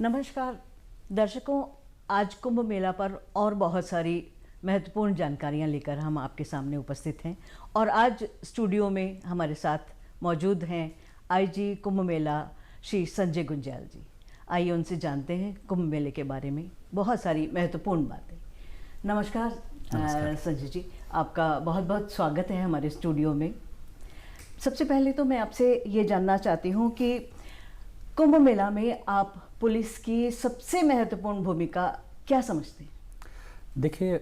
नमस्कार दर्शकों, आज कुंभ मेला पर और बहुत सारी महत्वपूर्ण जानकारियां लेकर हम आपके सामने उपस्थित हैं और आज स्टूडियो में हमारे साथ मौजूद हैं आईजी कुंभ मेला श्री संजय गुंज्याल जी। आइए उनसे जानते हैं कुंभ मेले के बारे में बहुत सारी महत्वपूर्ण बातें। नमस्कार संजय जी, आपका बहुत बहुत स्वागत है हमारे स्टूडियो में। सबसे पहले तो मैं आपसे ये जानना चाहती हूँ कि कुंभ मेला में आप पुलिस की सबसे महत्वपूर्ण भूमिका क्या समझते हैं? देखिए,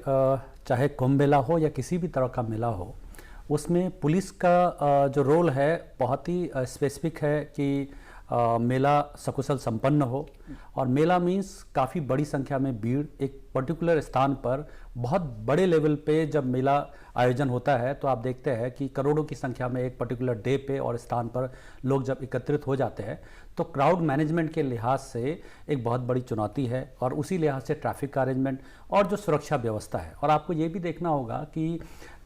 चाहे कुंभ मेला हो या किसी भी तरह का मेला हो, उसमें पुलिस का जो रोल है बहुत ही स्पेसिफिक है कि मेला सकुशल संपन्न हो। और मेला मीन्स काफ़ी बड़ी संख्या में भीड़ एक पर्टिकुलर स्थान पर बहुत बड़े लेवल पे जब मेला आयोजन होता है तो आप देखते हैं कि करोड़ों की संख्या में एक पर्टिकुलर डे पे और स्थान पर लोग जब एकत्रित हो जाते हैं तो क्राउड मैनेजमेंट के लिहाज से एक बहुत बड़ी चुनौती है। और उसी लिहाज से ट्रैफिक का अरेंजमेंट और जो सुरक्षा व्यवस्था है, और आपको ये भी देखना होगा कि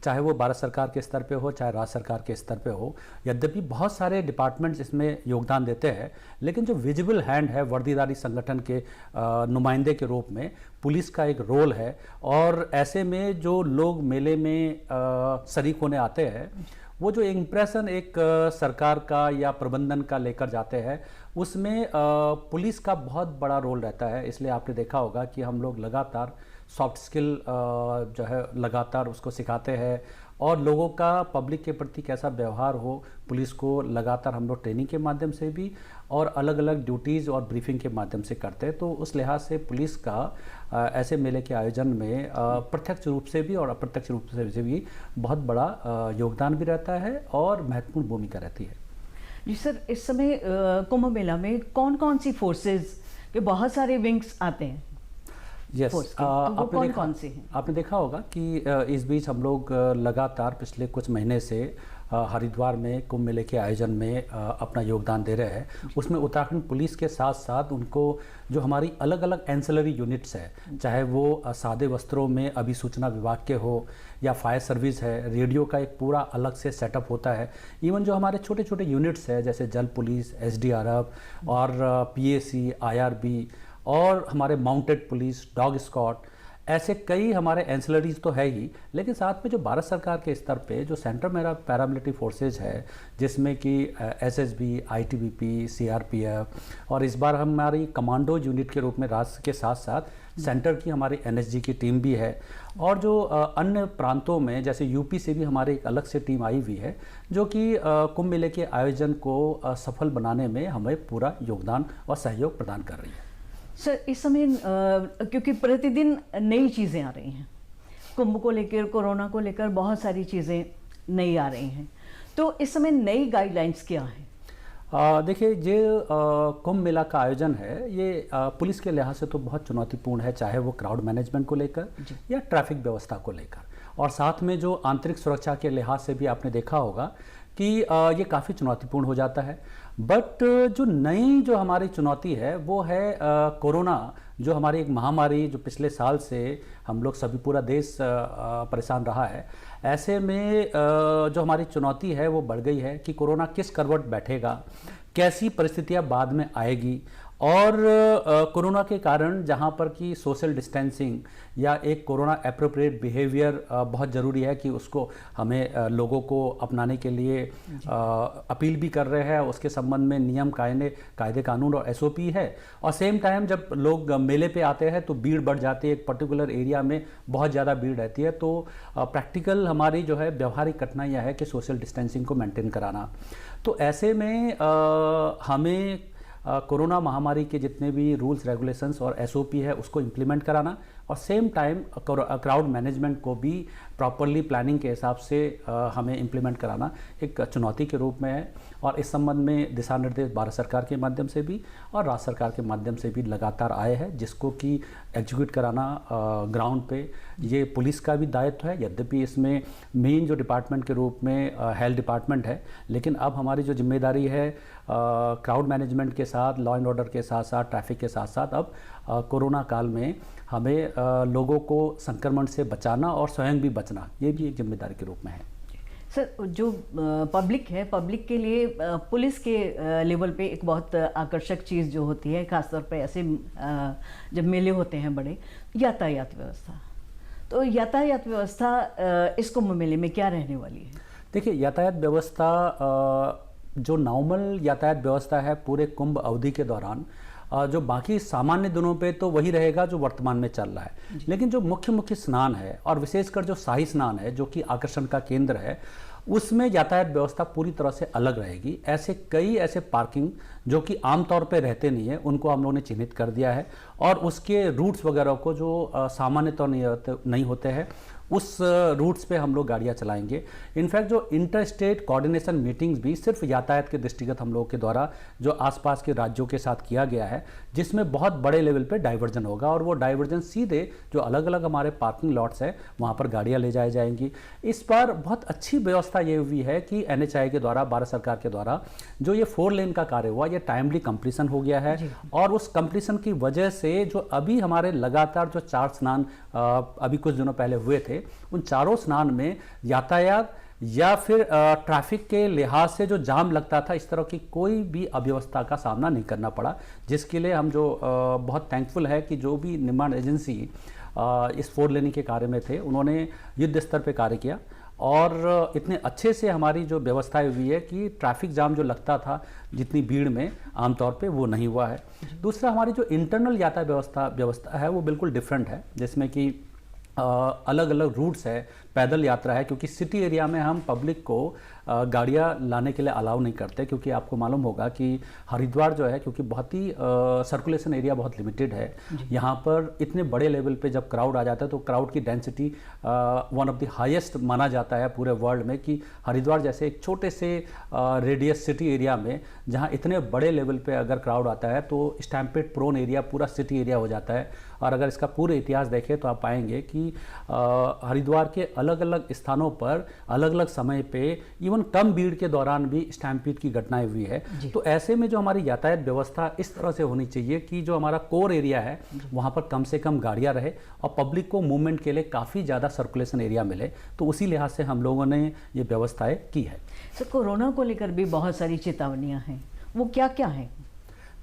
चाहे वो भारत सरकार के स्तर पे हो चाहे राज्य सरकार के स्तर पे हो, यद्यपि बहुत सारे डिपार्टमेंट्स इसमें योगदान देते हैं, लेकिन जो विजिबल हैंड है वर्दीधारी संगठन के नुमाइंदे के रूप में पुलिस का एक रोल है। और ऐसे में जो लोग मेले में शरीक होने आते हैं, वो जो इम्प्रेशन एक सरकार का या प्रबंधन का लेकर जाते हैं, उसमें पुलिस का बहुत बड़ा रोल रहता है। इसलिए आपने देखा होगा कि हम लोग लगातार सॉफ्ट स्किल जो है लगातार उसको सिखाते हैं और लोगों का पब्लिक के प्रति कैसा व्यवहार हो, पुलिस को लगातार हम लोग ट्रेनिंग के माध्यम से भी और अलग अलग ड्यूटीज़ और ब्रीफिंग के माध्यम से करते हैं। तो उस लिहाज से पुलिस का ऐसे मेले के आयोजन में प्रत्यक्ष रूप से भी और अप्रत्यक्ष रूप से भी बहुत बड़ा योगदान भी रहता है और महत्वपूर्ण भूमिका रहती है। जी सर, इस समय कुंभ मेला में कौन कौन सी फोर्सेज के बहुत सारे विंग्स आते हैं? यस, आपने देखा होगा कि इस बीच हम लोग लगातार पिछले कुछ महीने से हरिद्वार में कुंभ मेले के आयोजन में अपना योगदान दे रहे हैं। उसमें उत्तराखंड पुलिस के साथ साथ उनको जो हमारी अलग अलग एंसिलरी यूनिट्स है, चाहे वो सादे वस्त्रों में अभिसूचना विभाग के हो या फायर सर्विस है, रेडियो का एक पूरा अलग से सेटअप होता है। इवन जो हमारे छोटे छोटे यूनिट्स है जैसे जल पुलिस, SDRF और PAC, IRB और हमारे माउंटेड पुलिस, डॉग स्क्वाड, ऐसे कई हमारे एंसिलरीज तो है ही, लेकिन साथ में जो भारत सरकार के स्तर पे जो सेंट्रल मेरा पैरामिलिट्री फोर्सेज है जिसमें कि SSB, ITBP, CRPF और इस बार हमारी कमांडो यूनिट के रूप में राज्य के साथ साथ सेंटर की हमारी NSG की टीम भी है। और जो अन्य प्रांतों में जैसे UP से भी हमारे एक अलग से टीम आई हुई है जो कि कुंभ मेले के आयोजन को सफल बनाने में हमें पूरा योगदान और सहयोग प्रदान कर रही है। सर, इस समय क्योंकि प्रतिदिन नई चीज़ें आ रही हैं, कुंभ को लेकर, कोरोना को लेकर बहुत सारी चीज़ें नई आ रही हैं, तो इस समय नई गाइडलाइंस क्या हैं? देखिए, ये कुंभ मेला का आयोजन है, ये पुलिस के लिहाज से तो बहुत चुनौतीपूर्ण है, चाहे वो क्राउड मैनेजमेंट को लेकर या ट्रैफिक व्यवस्था को लेकर। और साथ में जो आंतरिक सुरक्षा के लिहाज से भी आपने देखा होगा कि ये काफ़ी चुनौतीपूर्ण हो जाता है। बट जो नई जो हमारी चुनौती है वो है कोरोना, जो हमारी एक महामारी जो पिछले साल से हम लोग सभी पूरा देश परेशान रहा है। ऐसे में जो हमारी चुनौती है वो बढ़ गई है कि कोरोना किस करवट बैठेगा, कैसी परिस्थितियां बाद में आएगी, और कोरोना के कारण जहां पर कि सोशल डिस्टेंसिंग या एक कोरोना एप्रोप्रिएट बिहेवियर बहुत ज़रूरी है कि उसको हमें लोगों को अपनाने के लिए अपील भी कर रहे हैं। उसके संबंध में नियम कायदे कानून और SOP है। और सेम टाइम जब लोग मेले पे आते हैं तो भीड़ बढ़ जाती है, एक पर्टिकुलर एरिया में बहुत ज़्यादा भीड़ रहती है। तो प्रैक्टिकल हमारी जो है व्यवहारिक कठिनाइयाँ है कि सोशल डिस्टेंसिंग को मेंटेन कराना। तो ऐसे में हमें कोरोना महामारी के जितने भी रूल्स रेगुलेशंस और SOP है उसको इम्प्लीमेंट कराना और सेम टाइम क्राउड मैनेजमेंट को भी प्रॉपरली प्लानिंग के हिसाब से हमें इम्प्लीमेंट कराना एक चुनौती के रूप में है। और इस संबंध में दिशा निर्देश भारत सरकार के माध्यम से भी और राज्य सरकार के माध्यम से भी लगातार आए हैं, जिसको कि एग्जीक्यूट कराना ग्राउंड पे ये पुलिस का भी दायित्व है। यद्यपि इसमें मेन जो डिपार्टमेंट के रूप में हेल्थ डिपार्टमेंट है, लेकिन अब हमारी जो जिम्मेदारी है क्राउड मैनेजमेंट के साथ, लॉ एंड ऑर्डर के साथ साथ, ट्रैफिक के साथ साथ अब कोरोना काल में हमें लोगों को संक्रमण से बचाना और स्वयं भी बचना, ये भी एक जिम्मेदारी के रूप में है। सर, जो पब्लिक है, पब्लिक के लिए पुलिस के लेवल पे एक बहुत आकर्षक चीज़ जो होती है, खासतौर पे ऐसे जब मेले होते हैं बड़े, यातायात व्यवस्था। तो यातायात व्यवस्था इस कुंभ मेले में क्या रहने वाली है? देखिए, यातायात व्यवस्था जो नॉर्मल यातायात व्यवस्था है पूरे कुंभ अवधि के दौरान, जो बाकी सामान्य दिनों पे तो वही रहेगा जो वर्तमान में चल रहा है, लेकिन जो मुख्य मुख्य स्नान है और विशेषकर जो शाही स्नान है जो कि आकर्षण का केंद्र है, उसमें यातायात व्यवस्था पूरी तरह से अलग रहेगी। कई ऐसे पार्किंग जो कि आमतौर पे रहते नहीं है, उनको हम लोगों ने चिन्हित कर दिया है और उसके रूट्स वगैरह को जो सामान्य तौर नहीं होते हैं, उस रूट्स पे हम लोग गाड़ियाँ चलाएंगे। इनफैक्ट जो इंटर स्टेट कोऑर्डिनेशन मीटिंग्स भी सिर्फ यातायात के दृष्टिगत हम लोगों के द्वारा जो आसपास के राज्यों के साथ किया गया है, जिसमें बहुत बड़े लेवल पे डाइवर्जन होगा और वो डाइवर्जन सीधे जो अलग अलग हमारे पार्किंग लॉट्स है वहाँ पर गाड़ियाँ ले जाई जाएंगी। इस बार बहुत अच्छी व्यवस्था ये हुई है कि NHAI के द्वारा, भारत सरकार के द्वारा जो ये 4 लेन का कार्य हुआ, ये टाइमली कंप्लीशन हो गया है और उस कंप्लीशन की वजह से जो अभी हमारे लगातार जो 4 स्नान अभी कुछ दिनों पहले हुए थे, उन चारों स्नान में यातायात या फिर ट्रैफिक के लिहाज से जो जाम लगता था, इस तरह की कोई भी अव्यवस्था का सामना नहीं करना पड़ा, जिसके लिए हम जो बहुत थैंकफुल है कि जो भी निर्माण एजेंसी इस 4 लेनिंग के कार्य में थे, उन्होंने युद्ध स्तर पे कार्य किया और इतने अच्छे से हमारी जो व्यवस्थाएं हुई है कि ट्रैफिक जाम जो लगता था जितनी भीड़ में, आमतौर पे वो नहीं हुआ है। दूसरा, हमारी जो इंटरनल यातायात व्यवस्था है वो बिल्कुल डिफरेंट है, जिसमें कि अलग अलग रूट्स है, पैदल यात्रा है, क्योंकि सिटी एरिया में हम पब्लिक को गाड़ियाँ लाने के लिए अलाउ नहीं करते, क्योंकि आपको मालूम होगा कि हरिद्वार जो है, क्योंकि बहुत ही सर्कुलेशन एरिया बहुत लिमिटेड है, यहाँ पर इतने बड़े लेवल पे जब क्राउड आ जाता है तो क्राउड की density one of the highest माना जाता है पूरे वर्ल्ड में, कि हरिद्वार जैसे एक छोटे से रेडियस सिटी एरिया में जहाँ इतने बड़े लेवल पे अगर क्राउड आता है तो स्टैम्पेड प्रोन एरिया पूरा सिटी एरिया हो जाता है। और अगर इसका पूरे इतिहास देखें तो आप पाएंगे कि हरिद्वार के अलग अलग स्थानों पर अलग अलग समय पे इवन कम भीड़ के दौरान भी स्टैम्पीड की घटनाएं हुई है। तो ऐसे में जो हमारी यातायात व्यवस्था इस तरह से होनी चाहिए कि जो हमारा कोर एरिया है वहाँ पर कम से कम गाड़ियाँ रहे और पब्लिक को मूवमेंट के लिए काफ़ी ज़्यादा सर्कुलेशन एरिया मिले। तो उसी लिहाज से हम लोगों ने ये व्यवस्थाएं की है। सर, कोरोना को लेकर भी बहुत सारी चेतावनियाँ हैं, वो क्या क्या हैं?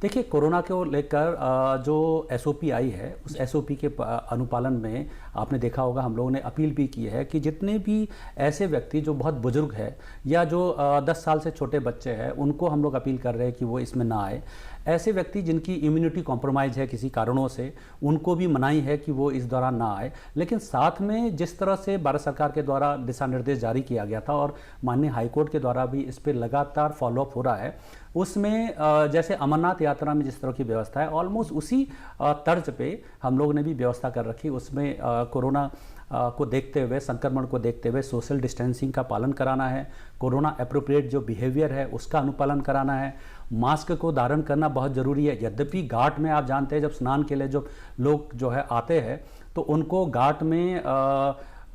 देखिए, कोरोना को लेकर जो SOP आई है, उस SOP के अनुपालन में आपने देखा होगा हम लोगों ने अपील भी की है कि जितने भी ऐसे व्यक्ति जो बहुत बुजुर्ग है या जो 10 साल से छोटे बच्चे हैं, उनको हम लोग अपील कर रहे हैं कि वो इसमें ना आए। ऐसे व्यक्ति जिनकी इम्यूनिटी कॉम्प्रोमाइज़ है किसी कारणों से, उनको भी मनाही है कि वो इस दौरान ना आए। लेकिन साथ में जिस तरह से भारत सरकार के द्वारा दिशा निर्देश जारी किया गया था और माननीय हाईकोर्ट के द्वारा भी इस पर लगातार फॉलोअप हो रहा है, उसमें जैसे अमरनाथ यात्रा में जिस तरह की व्यवस्था है, ऑलमोस्ट उसी तर्ज पे हम लोग ने भी व्यवस्था कर रखी। उसमें कोरोना को देखते हुए, संक्रमण को देखते हुए सोशल डिस्टेंसिंग का पालन कराना है, कोरोना एप्रोप्रिएट जो बिहेवियर है उसका अनुपालन कराना है, मास्क को धारण करना बहुत ज़रूरी है। यद्यपि घाट में आप जानते हैं जब स्नान के लिए जो लोग जो है आते हैं तो उनको घाट में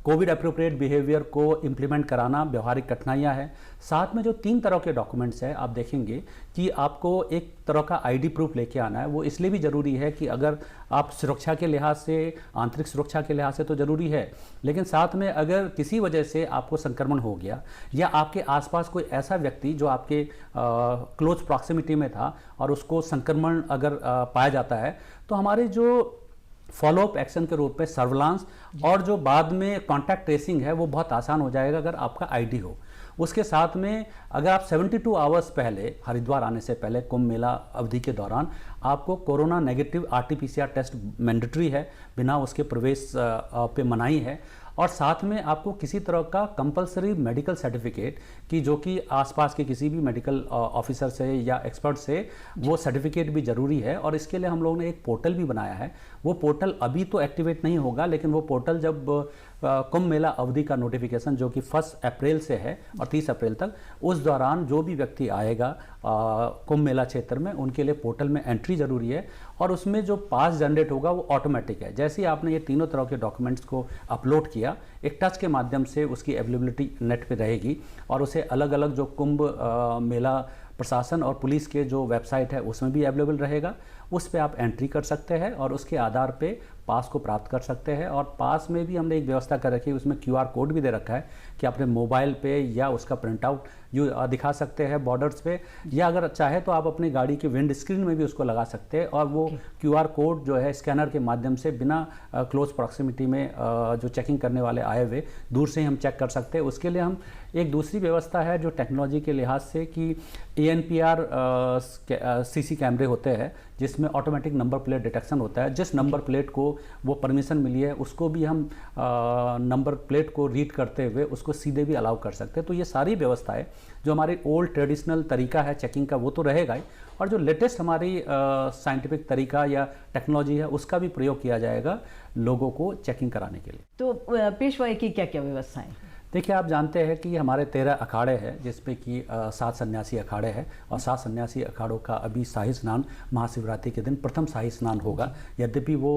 कोविड एप्रोप्रिएट बिहेवियर को इम्प्लीमेंट कराना व्यवहारिक कठिनाइयाँ हैं। साथ में जो 3 तरह के डॉक्यूमेंट्स हैं, आप देखेंगे कि आपको एक तरह का ID प्रूफ लेके आना है। वो इसलिए भी ज़रूरी है कि अगर आप सुरक्षा के लिहाज से, आंतरिक सुरक्षा के लिहाज से तो ज़रूरी है, लेकिन साथ में अगर किसी वजह से आपको संक्रमण हो गया या आपके आसपास कोई ऐसा व्यक्ति जो आपके क्लोज प्रॉक्सिमिटी में था और उसको संक्रमण अगर पाया जाता है, तो हमारे जो फॉलोअप एक्शन के रूप में सर्विलांस और जो बाद में कॉन्टैक्ट ट्रेसिंग है वो बहुत आसान हो जाएगा अगर आपका ID हो। उसके साथ में अगर आप 72 आवर्स पहले, हरिद्वार आने से पहले कुंभ मेला अवधि के दौरान आपको corona negative RT-PCR test mandatory है, बिना उसके प्रवेश पे मनाही है। और साथ में आपको किसी तरह का कंपलसरी मेडिकल सर्टिफिकेट कि जो कि आसपास के किसी भी मेडिकल ऑफिसर से या एक्सपर्ट से वो सर्टिफिकेट भी ज़रूरी है। और इसके लिए हम लोगों ने एक पोर्टल भी बनाया है। वो पोर्टल अभी तो एक्टिवेट नहीं होगा, लेकिन वो पोर्टल जब कुंभ मेला अवधि का नोटिफिकेशन जो कि 1 अप्रैल से है और 30 अप्रैल तक, उस दौरान जो भी व्यक्ति आएगा कुंभ मेला क्षेत्र में, उनके लिए पोर्टल में एंट्री ज़रूरी है। और उसमें जो पास जनरेट होगा वो ऑटोमेटिक है। जैसे ही आपने ये तीनों तरह के डॉक्यूमेंट्स को अपलोड किया, एक टच के माध्यम से उसकी अवेलेबिलिटी नेट पे रहेगी और उसे अलग अलग जो कुंभ मेला प्रशासन और पुलिस के जो वेबसाइट है उसमें भी अवेलेबल रहेगा। उस पर आप एंट्री कर सकते हैं और उसके आधार पे पास को प्राप्त कर सकते हैं। और पास में भी हमने एक व्यवस्था कर रखी है, उसमें QR कोड भी दे रखा है कि अपने मोबाइल पे या उसका प्रिंट आउट दिखा सकते हैं बॉर्डर्स पे, या अगर चाहे तो आप अपनी गाड़ी के विंड स्क्रीन में भी उसको लगा सकते हैं और वो QR कोड जो है स्कैनर के माध्यम से बिना क्लोज प्रॉक्सिमिटी में जो चेकिंग करने वाले आए हुए दूर से ही हम चेक कर सकते हैं। उसके लिए हम एक दूसरी व्यवस्था है जो टेक्नोलॉजी के लिहाज से कि ANPR CC कैमरे होते हैं जिसमें ऑटोमेटिक नंबर प्लेट डिटेक्शन होता है। जिस नंबर प्लेट को वो परमिशन मिली है उसको भी हम नंबर प्लेट को रीड करते हुए उसको सीधे भी अलाउ कर सकते हैं। तो ये सारी व्यवस्थाएं जो हमारी ओल्ड ट्रेडिशनल तरीका है चेकिंग का वो तो रहेगा ही, और जो लेटेस्ट हमारी साइंटिफिक तरीका या टेक्नोलॉजी है उसका भी प्रयोग किया जाएगा लोगों को चेकिंग कराने के लिए। तो पेशवाई की क्या क्या व्यवस्थाएं? देखिए, आप जानते हैं कि हमारे 13 अखाड़े हैं जिसमें कि 7 सन्यासी अखाड़े हैं, और 7 सन्यासी अखाड़ों का अभी शाही स्नान महाशिवरात्रि के दिन प्रथम शाही स्नान होगा। यद्यपि वो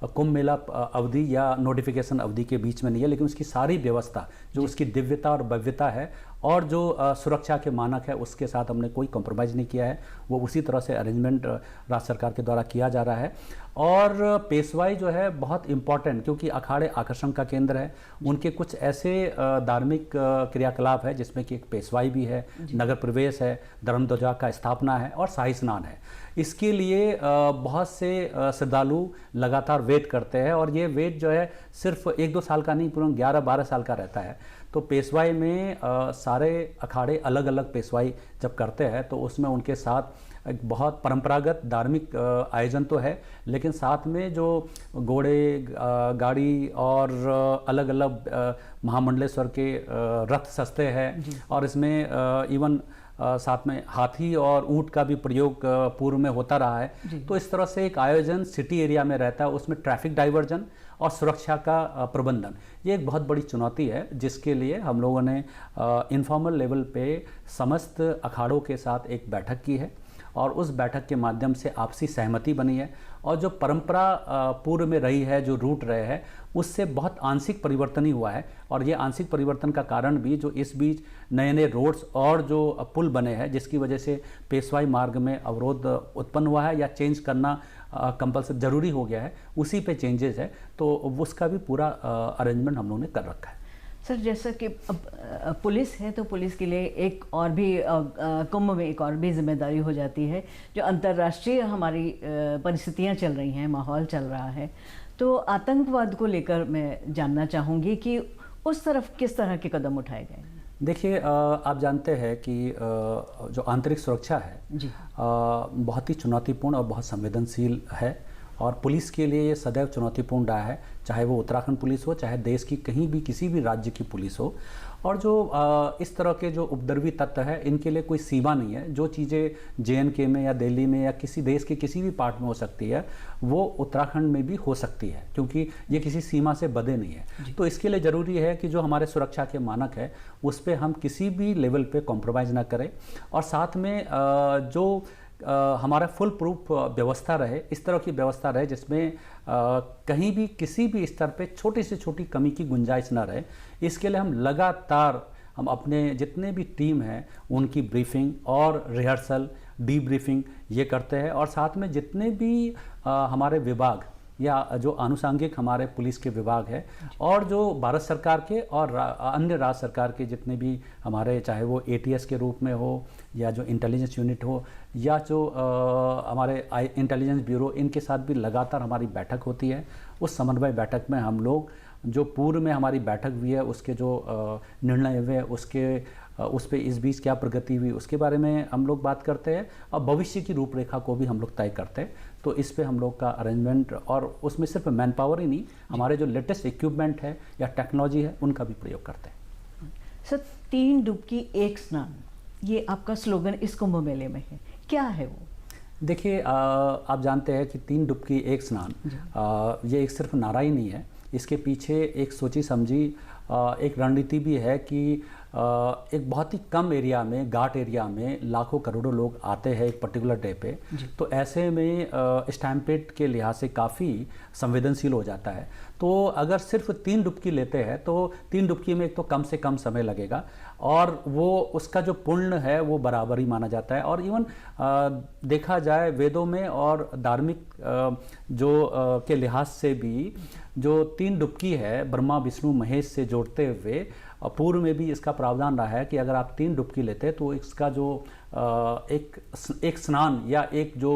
कुंभ मेला अवधि या नोटिफिकेशन अवधि के बीच में नहीं है, लेकिन उसकी सारी व्यवस्था जो उसकी दिव्यता और भव्यता है और जो सुरक्षा के मानक है उसके साथ हमने कोई कॉम्प्रोमाइज़ नहीं किया है। वो उसी तरह से अरेंजमेंट राज्य सरकार के द्वारा किया जा रहा है। और पेशवाई जो है बहुत इम्पॉर्टेंट, क्योंकि अखाड़े आकर्षण का केंद्र है। उनके कुछ ऐसे धार्मिक क्रियाकलाप है जिसमें कि एक पेशवाई भी है, नगर प्रवेश है, धर्मध्वजा का स्थापना है और शाही स्नान है। इसके लिए बहुत से श्रद्धालु लगातार वेट करते हैं, और ये वेट जो है सिर्फ 1-2 साल का नहीं, पूरा 11-12 साल का रहता है। तो पेशवाई में सारे अखाड़े अलग अलग पेशवाई जब करते हैं तो उसमें उनके साथ एक बहुत परंपरागत धार्मिक आयोजन तो है, लेकिन साथ में जो घोड़े, गाड़ी और अलग अलग महामंडलेश्वर के रथ सस्ते हैं, और इसमें इवन साथ में हाथी और ऊंट का भी प्रयोग पूर्व में होता रहा है। तो इस तरह से एक आयोजन सिटी एरिया में रहता है, उसमें ट्रैफिक डाइवर्जन और सुरक्षा का प्रबंधन, ये एक बहुत बड़ी चुनौती है, जिसके लिए हम लोगों ने इनफॉर्मल लेवल पे समस्त अखाड़ों के साथ एक बैठक की है, और उस बैठक के माध्यम से आपसी सहमति बनी है, और जो परंपरा पूर्व में रही है, जो रूट रहे हैं, उससे बहुत आंशिक परिवर्तन ही हुआ है। और ये आंशिक परिवर्तन का कारण भी जो इस बीच नए नए रोड्स और जो पुल बने हैं जिसकी वजह से पेशवाई मार्ग में अवरोध उत्पन्न हुआ है या चेंज करना कंपल्सरी जरूरी हो गया है, उसी पे चेंजेस है। तो उसका भी पूरा अरेंजमेंट हम लोगों ने कर रखा है। सर, जैसा कि पुलिस है तो पुलिस के लिए एक और भी कुंभ में एक और भी जिम्मेदारी हो जाती है। जो अंतर्राष्ट्रीय हमारी परिस्थितियां चल रही हैं, माहौल चल रहा है, तो आतंकवाद को लेकर मैं जानना चाहूँगी कि उस तरफ किस तरह के कदम उठाए गए? देखिए, आप जानते हैं कि जो आंतरिक सुरक्षा है बहुत ही चुनौतीपूर्ण और बहुत संवेदनशील है, और पुलिस के लिए ये सदैव चुनौतीपूर्ण रहा है, चाहे वो उत्तराखंड पुलिस हो, चाहे देश की कहीं भी किसी भी राज्य की पुलिस हो। और जो इस तरह के जो उपद्रवी तत्व है, इनके लिए कोई सीमा नहीं है। जो चीज़ें JNK में या दिल्ली में या किसी देश के किसी भी पार्ट में हो सकती है, वो उत्तराखंड में भी हो सकती है, क्योंकि ये किसी सीमा से बंधे नहीं है। तो इसके लिए ज़रूरी है कि जो हमारे सुरक्षा के मानक है उस पर हम किसी भी लेवल पे कॉम्प्रोमाइज़ ना करें, और साथ में जो हमारा फुल प्रूफ व्यवस्था रहे, इस तरह की व्यवस्था रहे जिसमें कहीं भी किसी भी स्तर पे छोटी से छोटी कमी की गुंजाइश ना रहे। इसके लिए हम लगातार अपने जितने भी टीम हैं उनकी ब्रीफिंग और रिहर्सल, डीब्रीफिंग ये करते हैं, और साथ में जितने भी हमारे विभाग या जो आनुषंगिक हमारे पुलिस के विभाग है और जो भारत सरकार के और अन्य राज्य सरकार के जितने भी हमारे, चाहे वो ATS के रूप में हो या जो इंटेलिजेंस यूनिट हो या जो हमारे इंटेलिजेंस ब्यूरो, इनके साथ भी लगातार हमारी बैठक होती है। उस समन्वय बैठक में हम लोग जो पूर्व में हमारी बैठक हुई है उसके जो निर्णय हुए उस पे इस बीच क्या प्रगति हुई उसके बारे में हम लोग बात करते हैं, और भविष्य की रूपरेखा को भी हम लोग तय करते हैं। तो इस पे हम लोग का अरेंजमेंट, और उसमें सिर्फ मैन पावर ही नहीं, हमारे जो लेटेस्ट इक्विपमेंट है या टेक्नोलॉजी है उनका भी प्रयोग करते हैं। सर, 3 डुबकी 1 स्नान, ये आपका स्लोगन इस कुंभ मेले में है, क्या है वो? देखिए, आप जानते हैं कि 3 डुबकी 1 स्नान ये एक सिर्फ नारा ही नहीं है, इसके पीछे एक सोची समझी एक रणनीति भी है कि एक बहुत ही कम एरिया में, घाट एरिया में लाखों करोड़ों लोग आते हैं एक पर्टिकुलर डे पे, तो ऐसे में स्टैम्पेड के लिहाज से काफ़ी संवेदनशील हो जाता है। तो अगर सिर्फ 3 डुबकी लेते हैं तो 3 डुबकी में एक तो कम से कम समय लगेगा और वो उसका जो पुण्य है वो बराबर ही माना जाता है। और इवन देखा जाए वेदों में और धार्मिक के लिहाज से भी जो 3 डुबकी है ब्रह्मा विष्णु महेश से जोड़ते हुए पूर्व में भी इसका प्रावधान रहा है कि अगर आप 3 डुबकी लेते हैं तो इसका जो एक स्नान या एक जो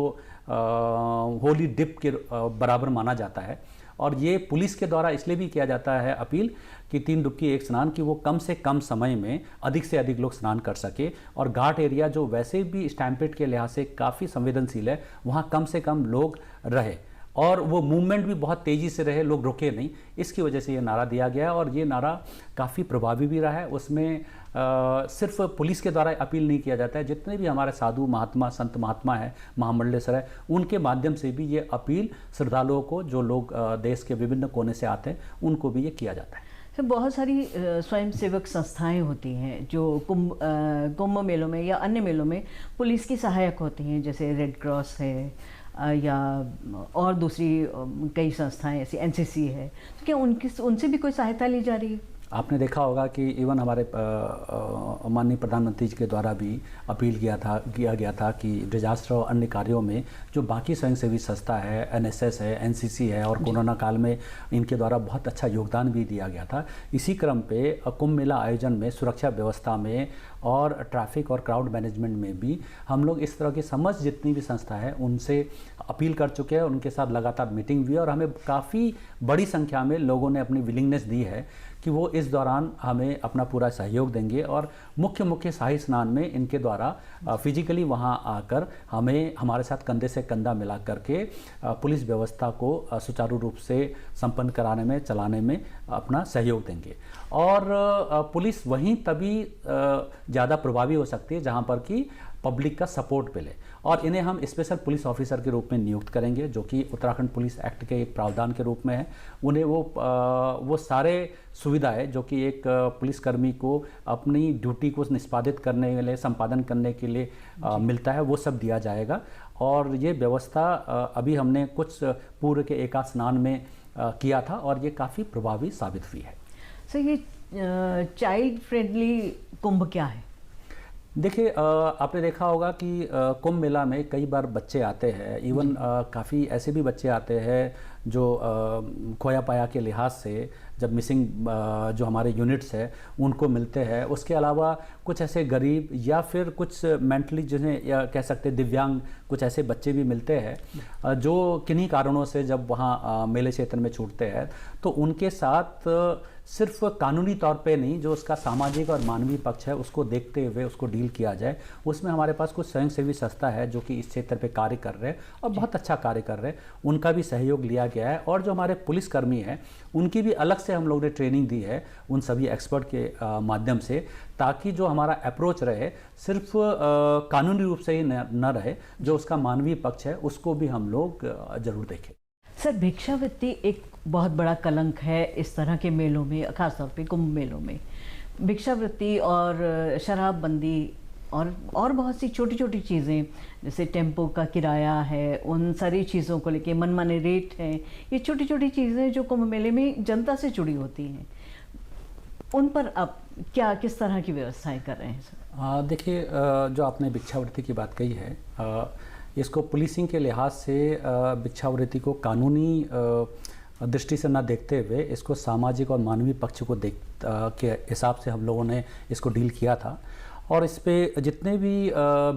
होली डिप के बराबर माना जाता है। और ये पुलिस के द्वारा इसलिए भी किया जाता है अपील कि 3 डुबकी एक स्नान, कि वो कम से कम समय में अधिक से अधिक लोग स्नान कर सके। और घाट एरिया जो वैसे भी स्टैम्पेड के लिहाज से काफ़ी संवेदनशील है, वहाँ कम से कम लोग रहे और वो मूवमेंट भी बहुत तेज़ी से रहे, लोग रुके नहीं। इसकी वजह से ये नारा दिया गया है और ये नारा काफ़ी प्रभावी भी रहा है। उसमें सिर्फ पुलिस के द्वारा अपील नहीं किया जाता है, जितने भी हमारे साधु महात्मा संत महात्मा है, महामंडलेश्वर है, उनके माध्यम से भी ये अपील श्रद्धालुओं को, जो लोग देश के विभिन्न कोने से आते हैं, उनको भी ये किया जाता है। तो बहुत सारी स्वयंसेवक संस्थाएं होती हैं जो कुंभ मेलों में या अन्य मेलों में पुलिस की सहायक होती हैं, जैसे रेड क्रॉस है या और दूसरी कई संस्थाएं ऐसी, एनसीसी है। तो क्या उनसे भी कोई सहायता ली जा रही है? आपने देखा होगा कि इवन हमारे माननीय प्रधानमंत्री जी के द्वारा भी अपील किया गया था कि डिजास्टर और अन्य कार्यों में जो बाकी स्वयंसेवी संस्था है, एनएसएस है, एनसीसी है, और कोरोना काल में इनके द्वारा बहुत अच्छा योगदान भी दिया गया था। इसी क्रम पे कुंभ मेला आयोजन में सुरक्षा व्यवस्था में और ट्रैफिक और क्राउड मैनेजमेंट में भी हम लोग इस तरह की समझ जितनी भी संस्था है उनसे अपील कर चुके हैं। उनके साथ लगातार मीटिंग हुई और हमें काफ़ी बड़ी संख्या में लोगों ने अपनी विलिंगनेस दी है कि वो इस दौरान हमें अपना पूरा सहयोग देंगे और मुख्य शाही स्नान में इनके द्वारा फिजिकली वहाँ आकर हमें हमारे साथ कंधे से कंधा मिला करके पुलिस व्यवस्था को सुचारू रूप से संपन्न कराने में, चलाने में अपना सहयोग देंगे। और पुलिस वहीं तभी ज़्यादा प्रभावी हो सकती है जहाँ पर कि पब्लिक का सपोर्ट मिले। और इन्हें हम स्पेशल पुलिस ऑफिसर के रूप में नियुक्त करेंगे, जो कि उत्तराखंड पुलिस एक्ट के एक प्रावधान के रूप में है। उन्हें वो सारे सुविधाएं जो कि एक पुलिसकर्मी को अपनी ड्यूटी को निष्पादित करने के लिए, संपादन करने के लिए मिलता है, वो सब दिया जाएगा। और ये व्यवस्था अभी हमने कुछ पूर्व के एकादश स्नान में किया था और ये काफ़ी प्रभावी साबित हुई है। सर, ये चाइल्ड फ्रेंडली कुंभ क्या है? देखिए, आपने देखा होगा कि कुंभ मेला में कई बार बच्चे आते हैं, इवन काफ़ी ऐसे भी बच्चे आते हैं जो खोया पाया के लिहाज से जब मिसिंग जो हमारे यूनिट्स है उनको मिलते हैं। उसके अलावा कुछ ऐसे गरीब या फिर कुछ मेंटली जिन्हें या कह सकते दिव्यांग कुछ ऐसे बच्चे भी मिलते हैं जो किन्हीं कारणों से जब वहाँ मेले क्षेत्र में छूटते हैं, तो उनके साथ सिर्फ कानूनी तौर पे नहीं, जो उसका सामाजिक और मानवीय पक्ष है उसको देखते हुए उसको डील किया जाए। उसमें हमारे पास कुछ स्वयंसेवी संस्था है जो कि इस क्षेत्र पे कार्य कर रहे हैं और बहुत अच्छा कार्य कर रहे हैं, उनका भी सहयोग लिया गया है। और जो हमारे पुलिसकर्मी हैं उनकी भी अलग से हम लोग ने ट्रेनिंग दी है उन सभी एक्सपर्ट के माध्यम से, ताकि जो हमारा अप्रोच रहे सिर्फ कानूनी रूप से ही न रहे, जो उसका मानवीय पक्ष है उसको भी हम लोग जरूर देखें। सर, भिक्षावृत्ति एक बहुत बड़ा कलंक है इस तरह के मेलों में, खासतौर पे कुंभ मेलों में। भिक्षावृत्ति और शराबबंदी और बहुत सी छोटी छोटी चीज़ें, जैसे टेम्पो का किराया है, उन सारी चीज़ों को लेके मनमाने रेट हैं, ये छोटी छोटी चीज़ें जो कुंभ मेले में जनता से जुड़ी होती हैं, उन पर आप किस तरह की व्यवस्थाएं कर रहे हैं सर? देखिए, जो आपने भिक्षावृत्ति की बात कही है, इसको पुलिसिंग के लिहाज से भिक्षावृत्ति को कानूनी दृष्टि से न देखते हुए इसको सामाजिक और मानवीय पक्ष को के हिसाब से हम लोगों ने इसको डील किया था। और इस पे जितने भी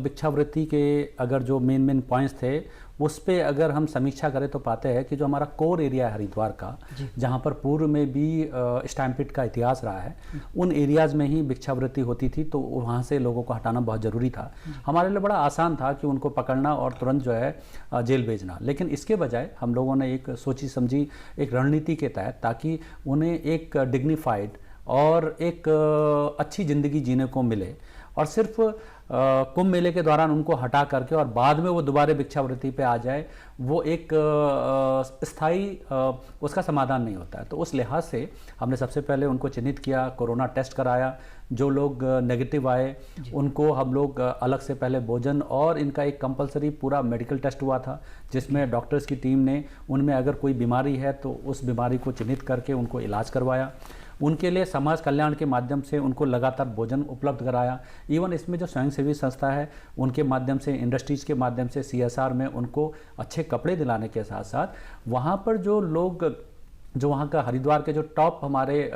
भिक्षावृत्ति के अगर जो मेन पॉइंट्स थे उस पे अगर हम समीक्षा करें तो पाते हैं कि जो हमारा कोर एरिया है हरिद्वार का, जहाँ पर पूर्व में भी स्टैम्पेड का इतिहास रहा है, उन एरियाज़ में ही भिक्षावृत्ति होती थी, तो वहाँ से लोगों को हटाना बहुत ज़रूरी था। हमारे लिए बड़ा आसान था कि उनको पकड़ना और तुरंत जो है जेल भेजना, लेकिन इसके बजाय हम लोगों ने एक सोची समझी एक रणनीति के तहत, ताकि उन्हें एक डिग्निफाइड और एक अच्छी ज़िंदगी जीने को मिले और सिर्फ कुंभ मेले के दौरान उनको हटा करके और बाद में वो दोबारा भिक्षावृत्ति पे आ जाए, वो एक स्थायी उसका समाधान नहीं होता है। तो उस लिहाज से हमने सबसे पहले उनको चिन्हित किया, कोरोना टेस्ट कराया, जो लोग नेगेटिव आए उनको हम लोग अलग से पहले भोजन और इनका एक कंपलसरी पूरा मेडिकल टेस्ट हुआ था, जिसमें डॉक्टर्स की टीम ने उनमें अगर कोई बीमारी है तो उस बीमारी को चिन्हित करके उनको इलाज करवाया। उनके लिए समाज कल्याण के माध्यम से उनको लगातार भोजन उपलब्ध कराया। इवन इसमें जो स्वयंसेवी संस्था है उनके माध्यम से, इंडस्ट्रीज़ के माध्यम से, CSR में उनको अच्छे कपड़े दिलाने के साथ साथ वहाँ पर जो लोग, जो वहाँ का हरिद्वार के जो टॉप हमारे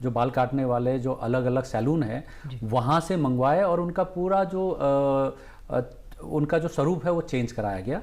जो बाल काटने वाले जो अलग अलग सैलून है वहाँ से मंगवाए और उनका पूरा जो उनका जो स्वरूप है वो चेंज कराया गया।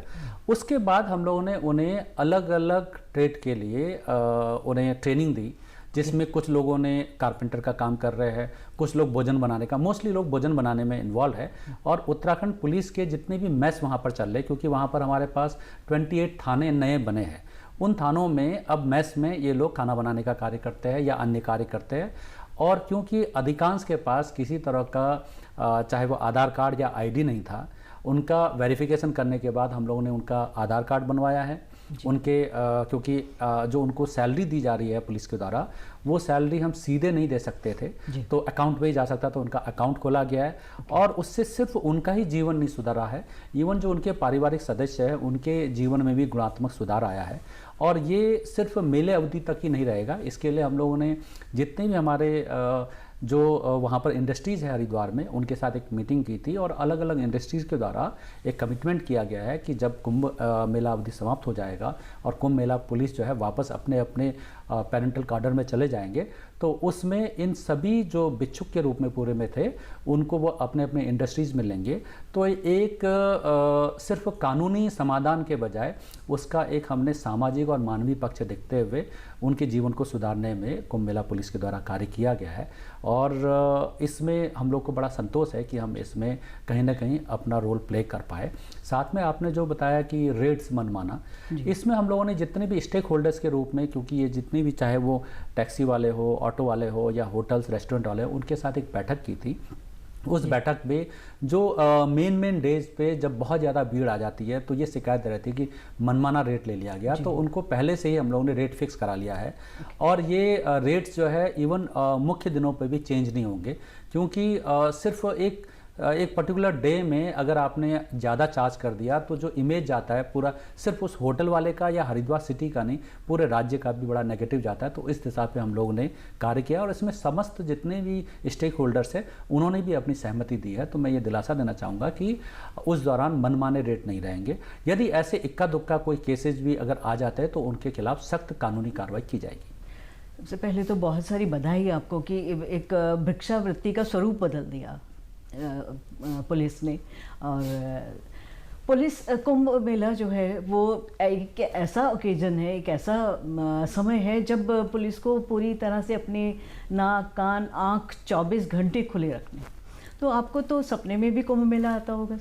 उसके बाद हम लोगों ने उन्हें अलग अलग ट्रेड के लिए उन्हें ट्रेनिंग दी, जिसमें कुछ लोगों ने कारपेंटर का काम कर रहे हैं, कुछ लोग भोजन बनाने का, मोस्टली लोग भोजन बनाने में इन्वॉल्व है। और उत्तराखंड पुलिस के जितने भी मेस वहाँ पर चल रहे, क्योंकि वहाँ पर हमारे पास 28 थाने नए बने हैं, उन थानों में अब मेस में ये लोग खाना बनाने का कार्य करते हैं या अन्य कार्य करते हैं। और क्योंकि अधिकांश के पास किसी तरह का चाहे वो आधार कार्ड या ID नहीं था, उनका वेरिफिकेशन करने के बाद हम लोगों ने उनका आधार कार्ड बनवाया है। उनके क्योंकि जो उनको सैलरी दी जा रही है पुलिस के द्वारा, वो सैलरी हम सीधे नहीं दे सकते थे, तो अकाउंट पे ही जा सकता, तो उनका अकाउंट खोला गया है। और उससे सिर्फ उनका ही जीवन नहीं सुधरा है, इवन जो उनके पारिवारिक सदस्य हैं उनके जीवन में भी गुणात्मक सुधार आया है। और ये सिर्फ मेले अवधि तक ही नहीं रहेगा, इसके लिए हम लोगों ने जितने भी हमारे जो वहाँ पर इंडस्ट्रीज़ है हरिद्वार में, उनके साथ एक मीटिंग की थी और अलग अलग इंडस्ट्रीज़ के द्वारा एक कमिटमेंट किया गया है कि जब कुंभ मेला अवधि समाप्त हो जाएगा और कुंभ मेला पुलिस जो है वापस अपने अपने पेरेंटल कार्डर में चले जाएंगे, तो उसमें इन सभी जो भिक्षुक के रूप में पूरे में थे उनको वो अपने अपने इंडस्ट्रीज़ में लेंगे। तो एक सिर्फ कानूनी समाधान के बजाय उसका एक हमने सामाजिक और मानवीय पक्ष देखते हुए उनके जीवन को सुधारने में कुंभ मेला पुलिस के द्वारा कार्य किया गया है। और इसमें हम लोग को बड़ा संतोष है कि हम इसमें कहीं ना कहीं अपना रोल प्ले कर पाए। साथ में आपने जो बताया कि रेट्स मनमाना, इसमें हम लोगों ने जितने भी स्टेक होल्डर्स के रूप में, क्योंकि ये जितने भी चाहे वो टैक्सी वाले हो, ऑटो वाले हो या होटल्स रेस्टोरेंट वाले हो, उनके साथ एक बैठक की थी। उस बैठक में जो मेन डेज पे जब बहुत ज़्यादा भीड़ आ जाती है तो ये शिकायत रहती है कि मनमाना रेट ले लिया गया, तो उनको पहले से ही हम लोगों ने रेट फिक्स करा लिया है। और ये रेट्स जो है इवन मुख्य दिनों पे भी चेंज नहीं होंगे, क्योंकि सिर्फ एक पर्टिकुलर डे में अगर आपने ज़्यादा चार्ज कर दिया तो जो इमेज जाता है पूरा, सिर्फ उस होटल वाले का या हरिद्वार सिटी का नहीं, पूरे राज्य का भी बड़ा नेगेटिव जाता है। तो इस हिसाब पे हम लोगों ने कार्य किया और इसमें समस्त जितने भी स्टेक होल्डर्स हैं उन्होंने भी अपनी सहमति दी है। तो मैं ये दिलासा देना चाहूँगा कि उस दौरान मनमाने रेट नहीं रहेंगे। यदि ऐसे इक्का दुक्का कोई केसेज भी अगर आ जाते हैं तो उनके खिलाफ सख्त कानूनी कार्रवाई की जाएगी। सबसे पहले तो बहुत सारी बधाई आपको कि एक भिक्षावृत्ति का स्वरूप बदल दिया पुलिस ने। और पुलिस कुंभ मेला जो है वो एक ऐसा ओकेजन है, एक ऐसा समय है जब पुलिस को पूरी तरह से अपने नाक, कान, आँख 24 घंटे खुले रखने। तो आपको तो सपने में भी कुंभ मेला आता होगा।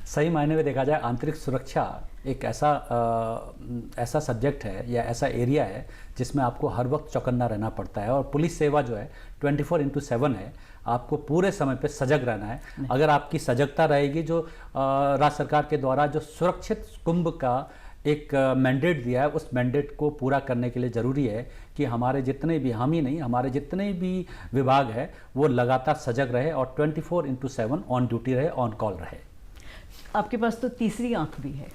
सही मायने में देखा जाए आंतरिक सुरक्षा एक ऐसा सब्जेक्ट है या ऐसा एरिया है जिसमें आपको हर वक्त चौकन्ना रहना पड़ता है। और पुलिस सेवा जो है 24/7 है, आपको पूरे समय पे सजग रहना है। अगर आपकी सजगता रहेगी, जो राज्य सरकार के द्वारा जो सुरक्षित कुंभ का एक मैंडेट दिया है, उस मैंडेट को पूरा करने के लिए ज़रूरी है कि हमारे जितने भी, हम ही नहीं, हमारे जितने भी विभाग है वो लगातार सजग रहे और 24/7 ऑन ड्यूटी रहे, ऑन कॉल रहे। आपके पास तो तीसरी आंख भी है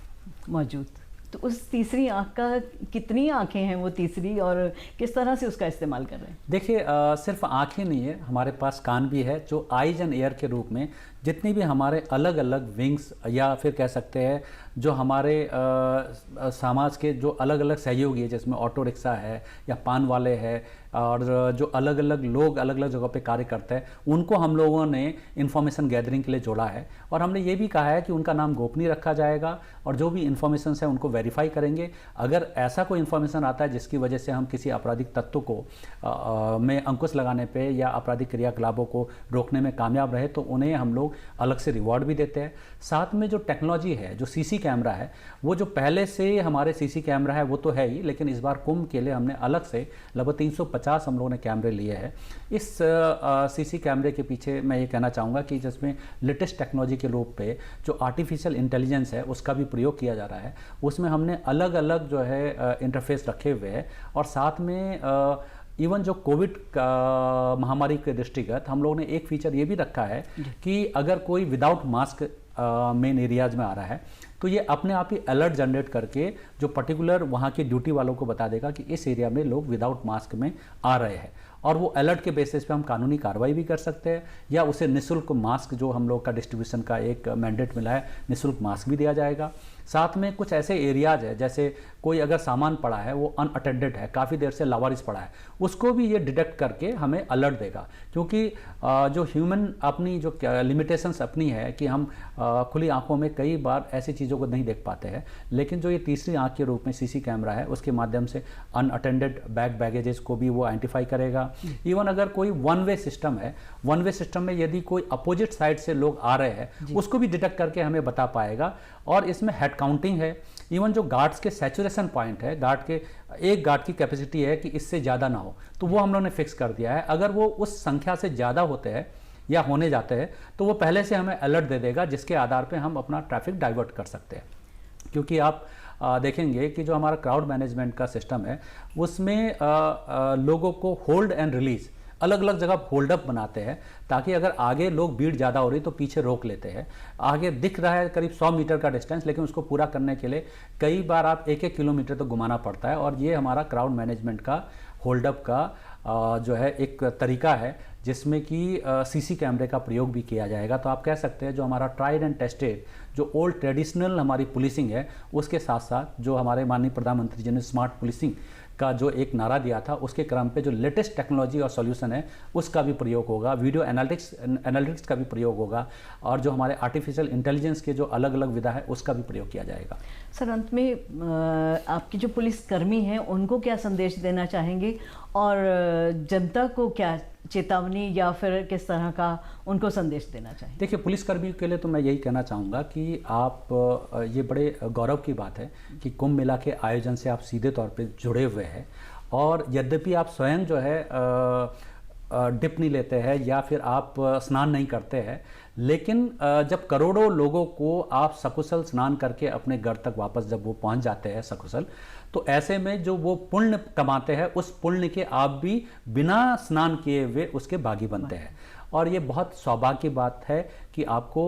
मौजूद, तो उस तीसरी आंख का कितनी आंखें हैं वो तीसरी, और किस तरह से उसका इस्तेमाल कर रहे हैं? देखिए, सिर्फ आंखें नहीं है, हमारे पास कान भी है, जो आइज एंड एयर के रूप में जितनी भी हमारे अलग अलग विंग्स या फिर कह सकते हैं जो हमारे समाज के जो अलग अलग सहयोगी है, जिसमें ऑटो रिक्शा है या पान वाले हैं और जो अलग अलग लोग अलग अलग जगह पे कार्य करते हैं, उनको हम लोगों ने इन्फॉर्मेशन गैदरिंग के लिए जोड़ा है। और हमने ये भी कहा है कि उनका नाम गोपनीय रखा जाएगा और जो भी इन्फॉर्मेशन है उनको वेरीफाई करेंगे। अगर ऐसा कोई इन्फॉर्मेशन आता है जिसकी वजह से हम किसी आपराधिक तत्व को में अंकुश लगाने पे या आपराधिक क्रियाकलापों को रोकने में कामयाब रहे, तो उन्हें हम लोग लोग अलग से रिवॉर्ड भी देते हैं। साथ में जो टेक्नोलॉजी है, जो सीसी कैमरा है, वो जो पहले से हमारे सीसी कैमरा है वो तो है ही, लेकिन इस बार कुंभ के लिए हमने अलग से लगभग 350 हम लोगों ने कैमरे लिए हैं। इस सीसी कैमरे के पीछे मैं ये कहना चाहूँगा कि जिसमें लेटेस्ट टेक्नोलॉजी के रूप पे जो आर्टिफिशियल इंटेलिजेंस है उसका भी प्रयोग किया जा रहा है। उसमें हमने अलग अलग जो है इंटरफेस रखे हुए हैं, और साथ में इवन जो कोविड महामारी के दृष्टिगत हम लोगों ने एक फीचर ये भी रखा है कि अगर कोई विदाउट मास्क मेन एरियाज में आ रहा है तो ये अपने आप ही अलर्ट जनरेट करके जो पर्टिकुलर वहाँ के ड्यूटी वालों को बता देगा कि इस एरिया में लोग विदाउट मास्क में आ रहे हैं, और वो अलर्ट के बेसिस पे हम कानूनी कार्रवाई भी कर सकते हैं, या उसे निःशुल्क मास्क, जो हम लोग का डिस्ट्रीब्यूशन का एक मैंडेट मिला है, निःशुल्क मास्क भी दिया जाएगा। साथ में कुछ ऐसे एरियाज है, जैसे कोई अगर सामान पड़ा है वो अनअटेंडेड है, काफ़ी देर से लावारिस पड़ा है, उसको भी ये डिटेक्ट करके हमें अलर्ट देगा। क्योंकि जो ह्यूमन अपनी जो लिमिटेशंस अपनी है कि हम खुली आंखों में कई बार ऐसी चीज़ों को नहीं देख पाते हैं, लेकिन जो ये तीसरी आंख के रूप में सीसी कैमरा है उसके माध्यम से अनअटेंडेड बैगेजेस को भी वो आइडेंटिफाई करेगा। इवन अगर कोई वन वे सिस्टम है, वन वे सिस्टम में यदि कोई अपोजिट साइड से लोग आ रहे हैं उसको भी डिटेक्ट करके हमें बता पाएगा। और इसमें हेड काउंटिंग है, इवन जो गार्ड्स के सैचुरेशन पॉइंट है, एक गार्ड की कैपेसिटी है कि इससे ज़्यादा ना हो, तो वो हम लोगों ने फिक्स कर दिया है। अगर वो उस संख्या से ज़्यादा होते हैं या होने जाते हैं तो वो पहले से हमें अलर्ट दे देगा, जिसके आधार पे हम अपना ट्रैफिक डाइवर्ट कर सकते हैं। क्योंकि आप देखेंगे कि जो हमारा क्राउड मैनेजमेंट का सिस्टम है उसमें लोगों को होल्ड एंड रिलीज अलग अलग जगह होल्ड अप बनाते हैं, ताकि अगर आगे लोग भीड़ ज़्यादा हो रही तो पीछे रोक लेते हैं। आगे दिख रहा है करीब 100 मीटर का डिस्टेंस, लेकिन उसको पूरा करने के लिए कई बार आप 1-1 किलोमीटर तो घुमाना पड़ता है। और ये हमारा क्राउड मैनेजमेंट का होल्ड अप का जो है एक तरीका है, जिसमें कि सीसी कैमरे का प्रयोग भी किया जाएगा। तो आप कह सकते हैं जो हमारा ट्राइड एंड टेस्टेड जो ओल्ड ट्रेडिशनल हमारी पुलिसिंग है, उसके साथ साथ जो हमारे माननीय प्रधानमंत्री जी ने स्मार्ट पुलिसिंग का जो एक नारा दिया था, उसके क्रम पे जो लेटेस्ट टेक्नोलॉजी और सॉल्यूशन है उसका भी प्रयोग होगा, वीडियो एनालिटिक्स का भी प्रयोग होगा, और जो हमारे आर्टिफिशियल इंटेलिजेंस के जो अलग अलग विधा है उसका भी प्रयोग किया जाएगा। सर, अंत में आपके जो पुलिसकर्मी हैं उनको क्या संदेश देना चाहेंगे, और जनता को क्या चेतावनी या फिर किस तरह का उनको संदेश देना चाहिए? देखिए, पुलिसकर्मियों के लिए तो मैं यही कहना चाहूँगा कि आप ये बड़े गौरव की बात है कि कुंभ मेला के आयोजन से आप सीधे तौर पे जुड़े हुए हैं, और यद्यपि आप स्वयं जो है डिप नहीं लेते हैं या फिर आप स्नान नहीं करते हैं, लेकिन जब करोड़ों लोगों को आप सकुशल स्नान करके अपने घर तक वापस जब वो पहुंच जाते हैं सकुशल, तो ऐसे में जो वो पुण्य कमाते हैं उस पुण्य के आप भी बिना स्नान किए हुए उसके भागी बनते हैं। और ये बहुत सौभाग्य की बात है कि आपको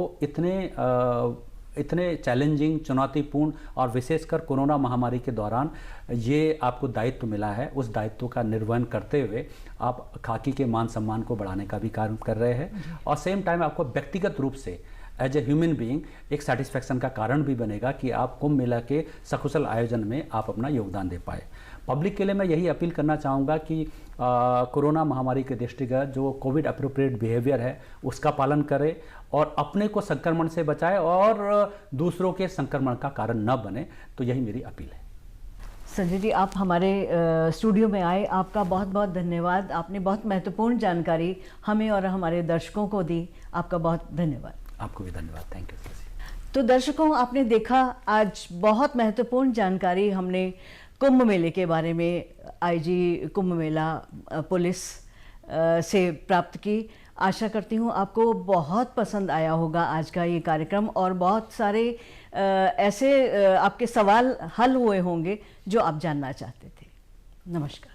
इतने चैलेंजिंग, चुनौतीपूर्ण और विशेषकर कोरोना महामारी के दौरान ये आपको दायित्व मिला है। उस दायित्व का निर्वहन करते हुए आप खाकी के मान सम्मान को बढ़ाने का भी कार्य कर रहे हैं, और सेम टाइम आपको व्यक्तिगत रूप से एज ए ह्यूमन बीइंग एक सेटिस्फैक्शन का कारण भी बनेगा कि आप कुंभ मेला के सकुशल आयोजन में आप अपना योगदान दे पाए। पब्लिक के लिए मैं यही अपील करना चाहूँगा कि कोरोना महामारी के दृष्टिगत जो कोविड अप्रोप्रिएट बिहेवियर है उसका पालन करें, और अपने को संक्रमण से बचाए और दूसरों के संक्रमण का कारण न बने। तो यही मेरी अपील है। संजय जी, आप हमारे स्टूडियो में आए, आपका बहुत बहुत धन्यवाद। आपने बहुत महत्वपूर्ण जानकारी हमें और हमारे दर्शकों को दी, आपका बहुत धन्यवाद। आपको भी धन्यवाद, थैंक यू। तो दर्शकों, आपने देखा आज बहुत महत्वपूर्ण जानकारी हमने कुंभ मेले के बारे में आईजी कुंभ मेला पुलिस से प्राप्त की। आशा करती हूँ आपको बहुत पसंद आया होगा आज का ये कार्यक्रम, और बहुत सारे ऐसे आपके सवाल हल हुए होंगे जो आप जानना चाहते थे। नमस्कार।